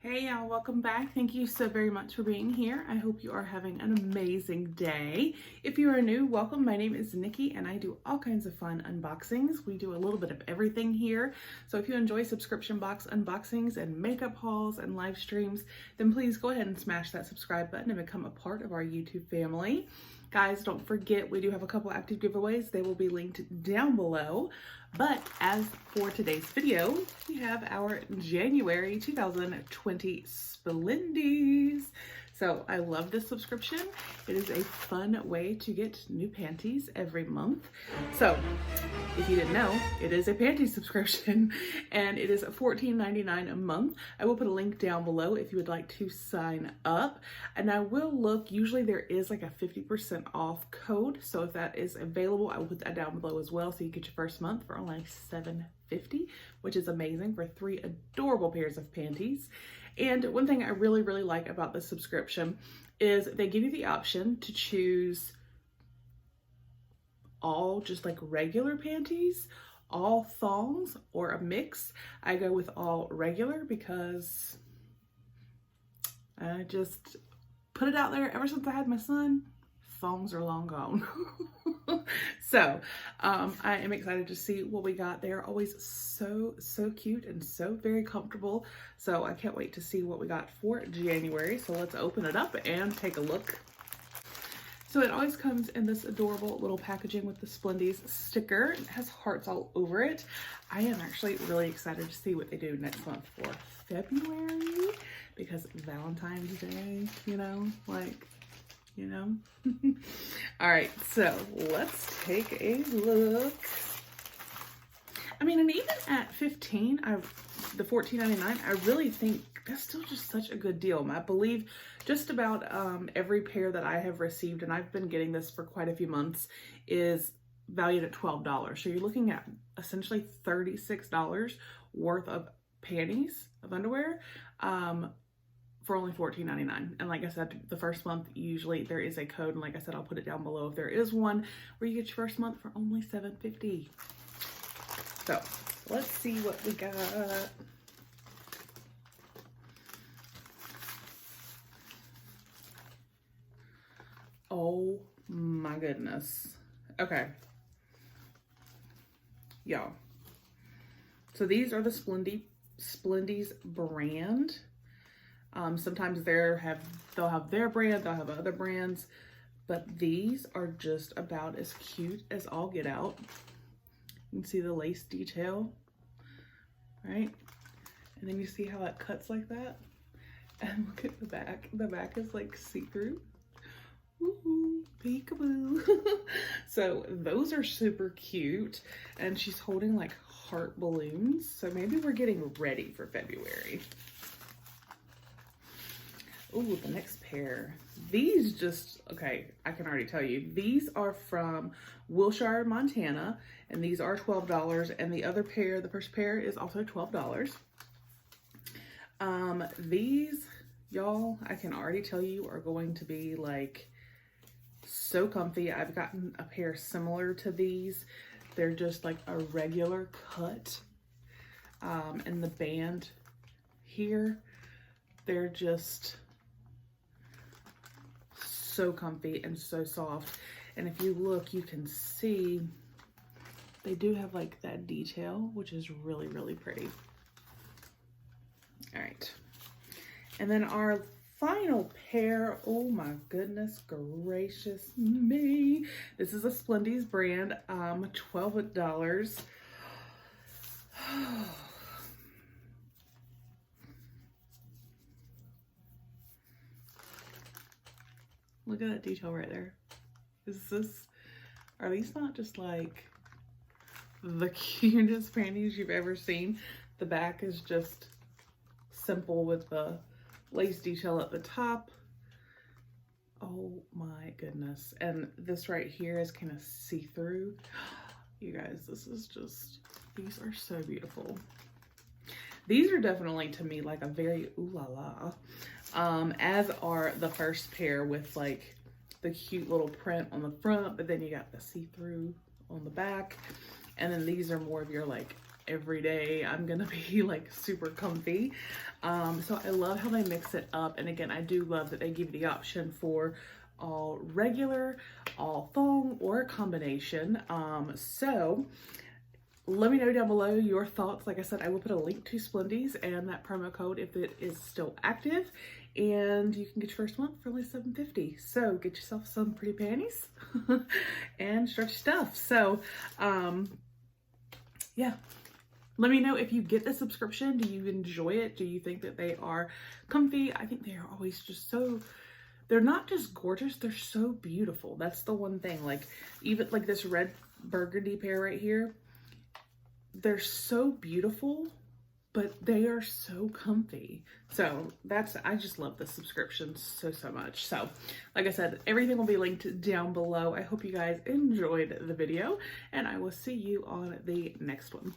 Hey y'all, welcome back. Thank you so very much for being here. I hope you are having an amazing day. If you are new, welcome. My name is Nikki and I do all kinds of fun unboxings. We do a little bit of everything here. So if you enjoy subscription box unboxings and makeup hauls and live streams, then please go ahead and smash that subscribe button and become a part of our YouTube family. Guys, don't forget we do have a couple active giveaways. They will be linked down below. But as for today's video, we have our January 2020 Splendies. So I love this subscription. It is a fun way to get new panties every month. So if you didn't know, it is a panty subscription and it is $14.99 a month. I will put a link down below if you would like to sign up. And I will look, usually there is like a 50% off code. So if that is available, I will put that down below as well. So you get your first month for only $7.50, which is amazing for 3 adorable pairs of panties. And one thing I really like about this subscription is they give you the option to choose all just like regular panties, all thongs, or a mix. I go with all regular because I just put it out there ever since I had my son. Thongs are long gone. So I am excited to see what we got. They're always so cute and so very comfortable. So I can't wait to see what we got for January. So let's open it up and take a look. So it always comes in this adorable little packaging with the Splendies sticker. It has hearts all over it. I am actually really excited to see what they do next month for February, because Valentine's Day, all right, so let's take a look. I mean, and even at the $14.99, I really think that's still just such a good deal. I believe just about every pair that I have received, and I've been getting this for quite a few months, is valued at $12. So you're looking at essentially $36 worth of panties, of underwear, for only $14.99. And like I said, the first month, usually there is a code. And like I said, I'll put it down below if there is one, where you get your first month for only $7.50. So let's see what we got. Oh my goodness. Okay. Y'all. So these are the Splendies brand. Sometimes they'll have their brand, they'll have other brands, but these are just about as cute as all get out. You can see the lace detail, right? And then you see how it cuts like that. And look at the back. The back is like see-through. Woohoo, peekaboo. So those are super cute. And she's holding like heart balloons. So maybe we're getting ready for February. Ooh, the next pair. These just, okay, I can already tell you. These are from Wilshire, Montana, and these are $12. And the other pair, the first pair, is also $12. These, y'all, I can already tell you are going to be like so comfy. I've gotten a pair similar to these. They're just like a regular cut. And the band here, they're just so comfy and so soft. And if you look, you can see they do have like that detail, which is really pretty. All right, and then our final pair, oh my goodness gracious me, this is a Splendies brand, $12. Look at that detail right there. Are these not just like the cutest panties you've ever seen? The back is just simple with the lace detail at the top. Oh my goodness. And this right here is kind of see-through. You guys, these are so beautiful. These are definitely, to me, like a very ooh la la. As are the first pair with like the cute little print on the front, but then you got the see-through on the back. And then these are more of your like every day I'm gonna be like super comfy. So I love how they mix it up. And again, I do love that they give you the option for all regular, all thong, or a combination. So let me know down below your thoughts. Like I said, I will put a link to Splendies and that promo code if it is still active. And you can get your first month for only $7.50. So get yourself some pretty panties and stretchy stuff. So yeah. Let me know if you get the subscription. Do you enjoy it? Do you think that they are comfy? I think they are always just so, they're not just gorgeous, they're so beautiful. That's the one thing. Like, even like this red burgundy pair right here, they're so beautiful, but they are so comfy. So I just love the subscription so much. So like I said, everything will be linked down below. I hope you guys enjoyed the video, and I will see you on the next one.